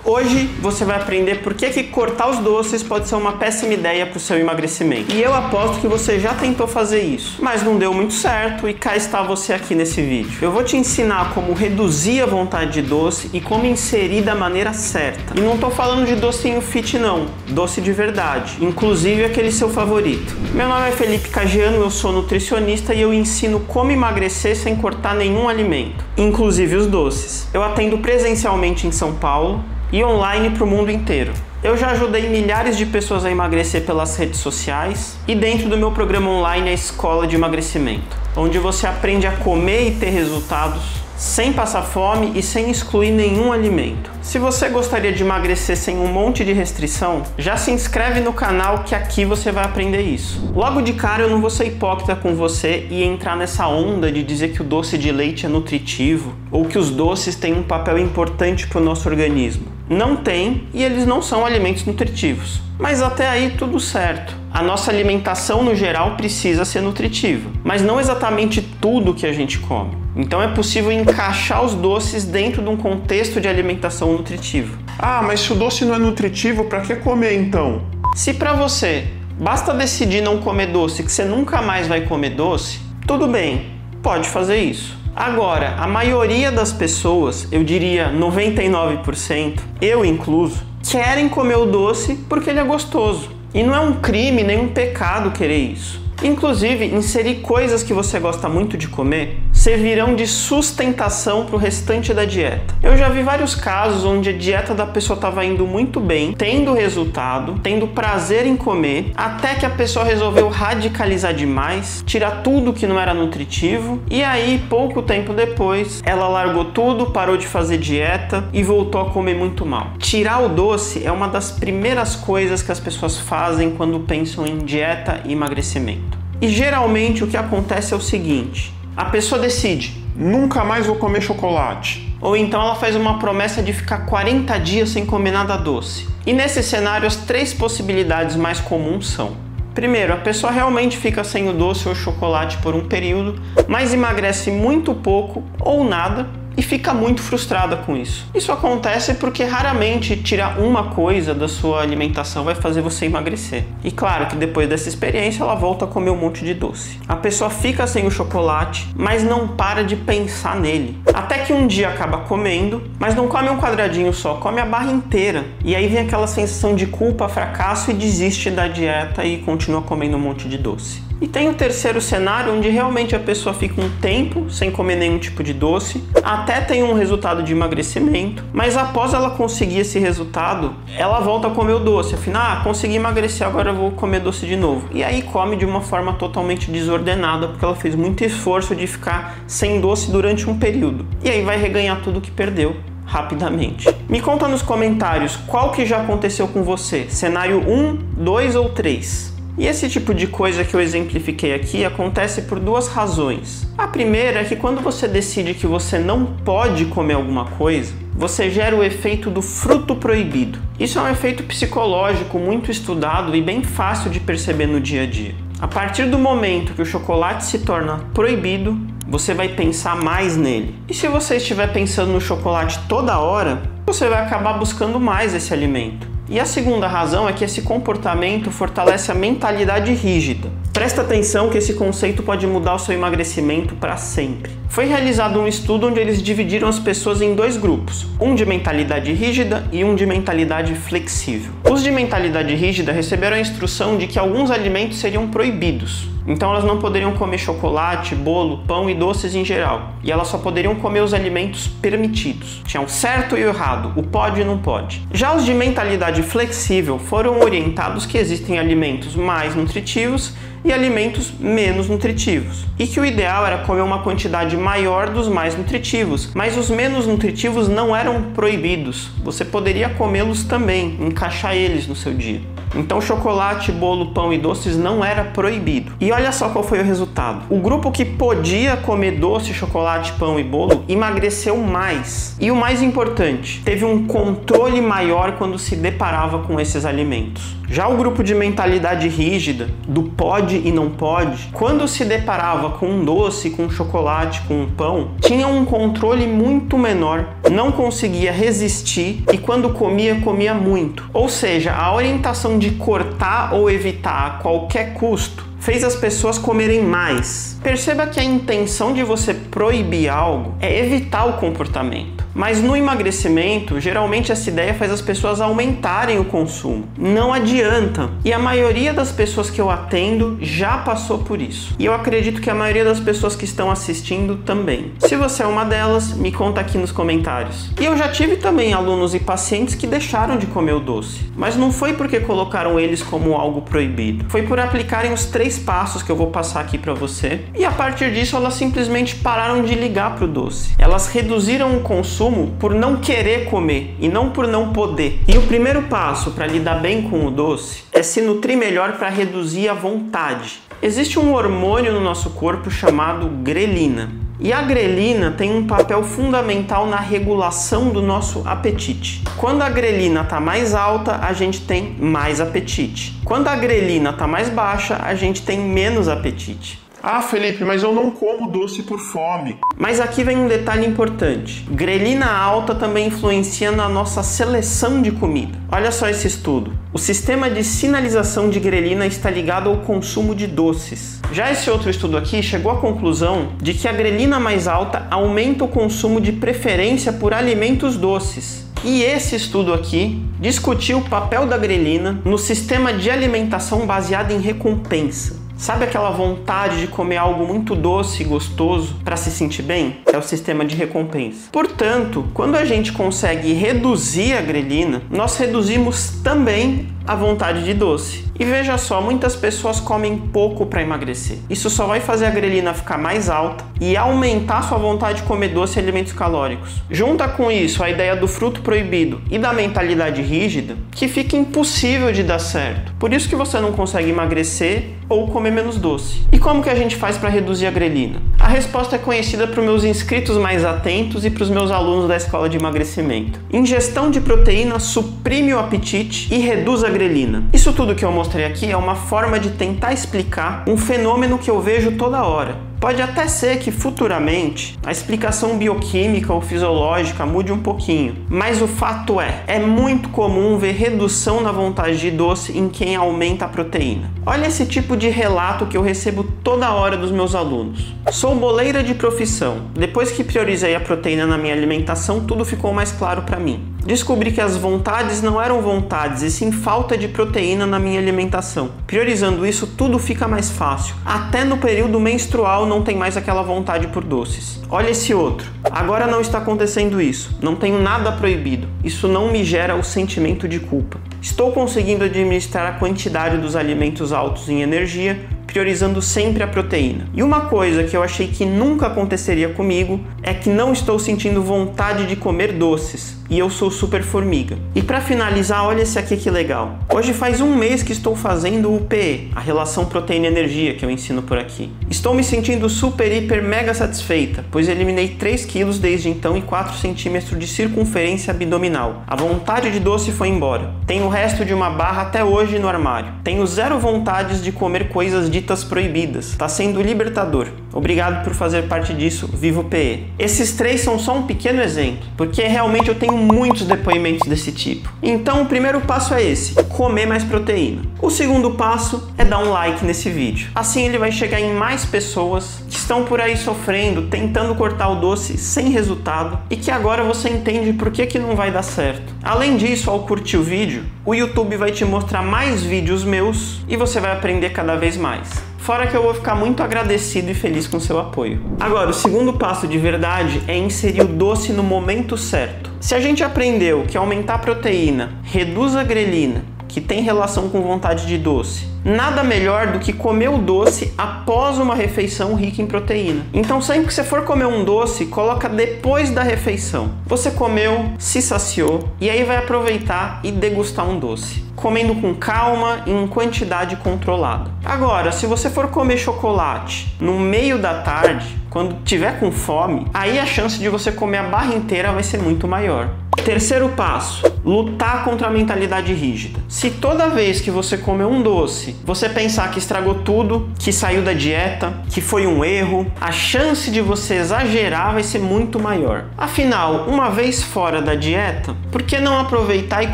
Hoje você vai aprender por que cortar os doces pode ser uma péssima ideia para o seu emagrecimento. E eu aposto que você já tentou fazer isso, mas não deu muito certo e cá está você aqui nesse vídeo. Eu vou te ensinar como reduzir a vontade de doce e como inserir da maneira certa. E não estou falando de docinho fit não, doce de verdade, inclusive aquele seu favorito. Meu nome é Felipe Cagiano, eu sou nutricionista e eu ensino como emagrecer sem cortar nenhum alimento, inclusive os doces. Eu atendo presencialmente em São Paulo e online para o mundo inteiro. Eu já ajudei milhares de pessoas a emagrecer pelas redes sociais e dentro do meu programa online a Escola de Emagrecimento, onde você aprende a comer e ter resultados sem passar fome e sem excluir nenhum alimento. Se você gostaria de emagrecer sem um monte de restrição, já se inscreve no canal que aqui você vai aprender isso. Logo de cara eu não vou ser hipócrita com você e entrar nessa onda de dizer que o doce de leite é nutritivo ou que os doces têm um papel importante para o nosso organismo. Não tem e eles não são alimentos nutritivos. Mas até aí tudo certo. A nossa alimentação no geral precisa ser nutritiva, mas não exatamente tudo que a gente come. Então é possível encaixar os doces dentro de um contexto de alimentação nutritiva. Ah, mas se o doce não é nutritivo, para que comer então? Se para você basta decidir não comer doce, que você nunca mais vai comer doce, tudo bem, pode fazer isso. Agora, a maioria das pessoas, eu diria 99%, eu incluso, querem comer o doce porque ele é gostoso. E não é um crime nem um pecado querer isso. Inclusive, inserir coisas que você gosta muito de comer servirão de sustentação para o restante da dieta. Eu já vi vários casos onde a dieta da pessoa estava indo muito bem, tendo resultado, tendo prazer em comer, até que a pessoa resolveu radicalizar demais, tirar tudo que não era nutritivo, e aí, pouco tempo depois, ela largou tudo, parou de fazer dieta e voltou a comer muito mal. Tirar o doce é uma das primeiras coisas que as pessoas fazem quando pensam em dieta e emagrecimento. E geralmente o que acontece é o seguinte: a pessoa decide, nunca mais vou comer chocolate. Ou então ela faz uma promessa de ficar 40 dias sem comer nada doce. E nesse cenário as três possibilidades mais comuns são: primeiro, a pessoa realmente fica sem o doce ou o chocolate por um período, mas emagrece muito pouco ou nada e fica muito frustrada com isso. Isso acontece porque raramente tirar uma coisa da sua alimentação vai fazer você emagrecer. E claro que depois dessa experiência ela volta a comer um monte de doce. A pessoa fica sem o chocolate, mas não para de pensar nele. Até que um dia acaba comendo, mas não come um quadradinho só, come a barra inteira. E aí vem aquela sensação de culpa, fracasso e desiste da dieta e continua comendo um monte de doce. E tem o terceiro cenário, onde realmente a pessoa fica um tempo sem comer nenhum tipo de doce, até tem um resultado de emagrecimento, mas após ela conseguir esse resultado, ela volta a comer o doce. Afinal, consegui emagrecer, agora eu vou comer doce de novo. E aí come de uma forma totalmente desordenada, porque ela fez muito esforço de ficar sem doce durante um período. E aí vai reganhar tudo que perdeu rapidamente. Me conta nos comentários qual que já aconteceu com você, cenário 1, 2 ou 3. E esse tipo de coisa que eu exemplifiquei aqui acontece por duas razões. A primeira é que quando você decide que você não pode comer alguma coisa, você gera o efeito do fruto proibido. Isso é um efeito psicológico muito estudado e bem fácil de perceber no dia a dia. A partir do momento que o chocolate se torna proibido, você vai pensar mais nele. E se você estiver pensando no chocolate toda hora, você vai acabar buscando mais esse alimento. E a segunda razão é que esse comportamento fortalece a mentalidade rígida. Presta atenção que esse conceito pode mudar o seu emagrecimento para sempre. Foi realizado um estudo onde eles dividiram as pessoas em dois grupos, um de mentalidade rígida e um de mentalidade flexível. Os de mentalidade rígida receberam a instrução de que alguns alimentos seriam proibidos. Então elas não poderiam comer chocolate, bolo, pão e doces em geral. E elas só poderiam comer os alimentos permitidos. Tinha o certo e o errado, o pode e não pode. Já os de mentalidade flexível foram orientados que existem alimentos mais nutritivos e alimentos menos nutritivos. E que o ideal era comer uma quantidade maior dos mais nutritivos, mas os menos nutritivos não eram proibidos. Você poderia comê-los também, encaixar eles no seu dia. Então chocolate, bolo, pão e doces não era proibido. E olha só qual foi o resultado. O grupo que podia comer doce, chocolate, pão e bolo emagreceu mais. E o mais importante, teve um controle maior quando se deparava com esses alimentos. Já o grupo de mentalidade rígida, do pode e não pode, quando se deparava com um doce, com um chocolate, com um pão, tinha um controle muito menor, não conseguia resistir e quando comia, comia muito. Ou seja, a orientação de cortar ou evitar a qualquer custo fez as pessoas comerem mais. Perceba que a intenção de você proibir algo é evitar o comportamento. Mas no emagrecimento, geralmente essa ideia faz as pessoas aumentarem o consumo. Não adianta. E a maioria das pessoas que eu atendo já passou por isso. E eu acredito que a maioria das pessoas que estão assistindo também. Se você é uma delas, me conta aqui nos comentários. E eu já tive também alunos e pacientes que deixaram de comer o doce. Mas não foi porque colocaram eles como algo proibido. Foi por aplicarem os 3 passos que eu vou passar aqui para você. E a partir disso, elas simplesmente pararam de ligar para o doce. Elas reduziram o consumo por não querer comer e não por não poder. E o primeiro passo para lidar bem com o doce é se nutrir melhor para reduzir a vontade. Existe um hormônio no nosso corpo chamado grelina. E a grelina tem um papel fundamental na regulação do nosso apetite. Quando a grelina está mais alta, a gente tem mais apetite. Quando a grelina está mais baixa, a gente tem menos apetite. Ah, Felipe, mas eu não como doce por fome. Mas aqui vem um detalhe importante. Grelina alta também influencia na nossa seleção de comida. Olha só esse estudo. O sistema de sinalização de grelina está ligado ao consumo de doces. Já esse outro estudo aqui chegou à conclusão de que a grelina mais alta aumenta o consumo de preferência por alimentos doces. E esse estudo aqui discutiu o papel da grelina no sistema de alimentação baseado em recompensa. Sabe aquela vontade de comer algo muito doce e gostoso para se sentir bem? É o sistema de recompensa. Portanto, quando a gente consegue reduzir a grelina, nós reduzimos também a vontade de doce. E veja só, muitas pessoas comem pouco para emagrecer. Isso só vai fazer a grelina ficar mais alta e aumentar sua vontade de comer doce e alimentos calóricos. Junta com isso a ideia do fruto proibido e da mentalidade rígida, que fica impossível de dar certo. Por isso que você não consegue emagrecer ou comer menos doce. E como que a gente faz para reduzir a grelina? A resposta é conhecida para os meus inscritos mais atentos e para os meus alunos da escola de emagrecimento. Ingestão de proteína suprime o apetite e reduz a grelina. Isso tudo que eu mostrei aqui é uma forma de tentar explicar um fenômeno que eu vejo toda hora. Pode até ser que futuramente a explicação bioquímica ou fisiológica mude um pouquinho, mas o fato é muito comum ver redução na vontade de doce em quem aumenta a proteína. Olha esse tipo de relato que eu recebo toda hora dos meus alunos. Sou boleira de profissão. Depois que priorizei a proteína na minha alimentação, tudo ficou mais claro para mim. Descobri que as vontades não eram vontades, e sim falta de proteína na minha alimentação. Priorizando isso, tudo fica mais fácil. Até no período menstrual não tem mais aquela vontade por doces. Olha esse outro. Agora não está acontecendo isso. Não tenho nada proibido. Isso não me gera o sentimento de culpa. Estou conseguindo administrar a quantidade dos alimentos altos em energia, priorizando sempre a proteína. E uma coisa que eu achei que nunca aconteceria comigo é que não estou sentindo vontade de comer doces. E eu sou super formiga. E para finalizar, olha esse aqui que legal. Hoje faz um mês que estou fazendo o PE, a relação proteína-energia que eu ensino por aqui. Estou me sentindo super, hiper, mega satisfeita, pois eliminei 3 quilos desde então e 4 centímetros de circunferência abdominal. A vontade de doce foi embora. Tenho o resto de uma barra até hoje no armário. Tenho 0 vontades de comer coisas ditas proibidas. Tá sendo libertador. Obrigado por fazer parte disso. Viva o PE. Esses 3 são só um pequeno exemplo, porque realmente eu tenho muitos depoimentos desse tipo. Então o primeiro passo é esse, comer mais proteína. O segundo passo é dar um like nesse vídeo. Assim ele vai chegar em mais pessoas que estão por aí sofrendo, tentando cortar o doce sem resultado e que agora você entende por que não vai dar certo. Além disso, ao curtir o vídeo, o YouTube vai te mostrar mais vídeos meus e você vai aprender cada vez mais. Fora que eu vou ficar muito agradecido e feliz com seu apoio. Agora, o segundo passo de verdade é inserir o doce no momento certo. Se a gente aprendeu que aumentar a proteína reduz a grelina, que tem relação com vontade de doce. Nada melhor do que comer o doce após uma refeição rica em proteína. Então sempre que você for comer um doce, coloca depois da refeição. Você comeu, se saciou e aí vai aproveitar e degustar um doce, comendo com calma e em quantidade controlada. Agora, se você for comer chocolate no meio da tarde, quando tiver com fome, aí a chance de você comer a barra inteira vai ser muito maior. Terceiro passo, lutar contra a mentalidade rígida. Se toda vez que você comer um doce, você pensar que estragou tudo, que saiu da dieta, que foi um erro, a chance de você exagerar vai ser muito maior. Afinal, uma vez fora da dieta, por que não aproveitar e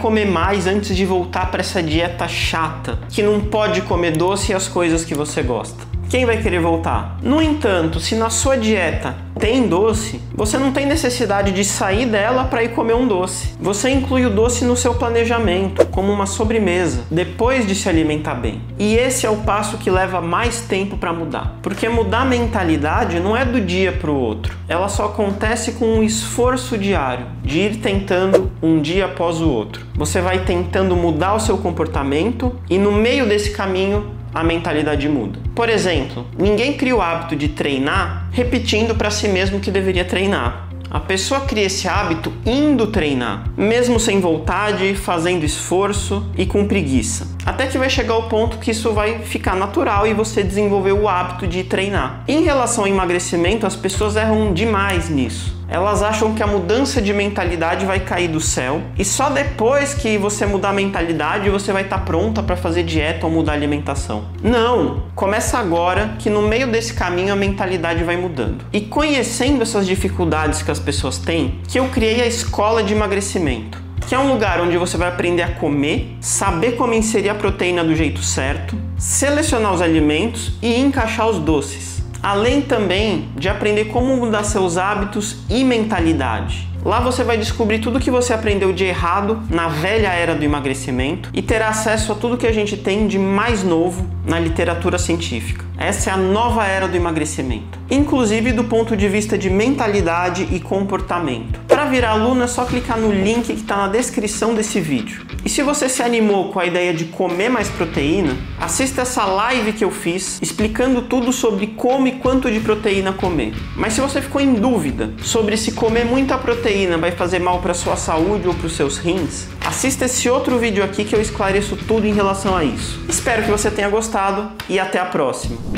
comer mais antes de voltar para essa dieta chata, que não pode comer doce e as coisas que você gosta? Quem vai querer voltar? No entanto, se na sua dieta tem doce, você não tem necessidade de sair dela para ir comer um doce. Você inclui o doce no seu planejamento, como uma sobremesa, depois de se alimentar bem. E esse é o passo que leva mais tempo para mudar. Porque mudar a mentalidade não é do dia para o outro. Ela só acontece com um esforço diário, de ir tentando um dia após o outro. Você vai tentando mudar o seu comportamento e no meio desse caminho, a mentalidade muda. Por exemplo, ninguém cria o hábito de treinar repetindo para si mesmo que deveria treinar. A pessoa cria esse hábito indo treinar, mesmo sem vontade, fazendo esforço e com preguiça. Até que vai chegar o ponto que isso vai ficar natural e você desenvolver o hábito de treinar. Em relação ao emagrecimento, as pessoas erram demais nisso. Elas acham que a mudança de mentalidade vai cair do céu e só depois que você mudar a mentalidade você vai estar pronta para fazer dieta ou mudar a alimentação. Não! Começa agora que no meio desse caminho a mentalidade vai mudando. E conhecendo essas dificuldades que as pessoas têm, que eu criei a Escola de Emagrecimento, que é um lugar onde você vai aprender a comer, saber como inserir a proteína do jeito certo, selecionar os alimentos e encaixar os doces. Além também de aprender como mudar seus hábitos e mentalidade. Lá você vai descobrir tudo que você aprendeu de errado na velha era do emagrecimento e terá acesso a tudo que a gente tem de mais novo na literatura científica. Essa é a nova era do emagrecimento, inclusive do ponto de vista de mentalidade e comportamento. Para virar aluno é só clicar no link que está na descrição desse vídeo. E se você se animou com a ideia de comer mais proteína, assista essa live que eu fiz explicando tudo sobre como e quanto de proteína comer. Mas se você ficou em dúvida sobre se comer muita proteína vai fazer mal para a sua saúde ou para os seus rins, assista esse outro vídeo aqui que eu esclareço tudo em relação a isso. Espero que você tenha gostado e até a próxima.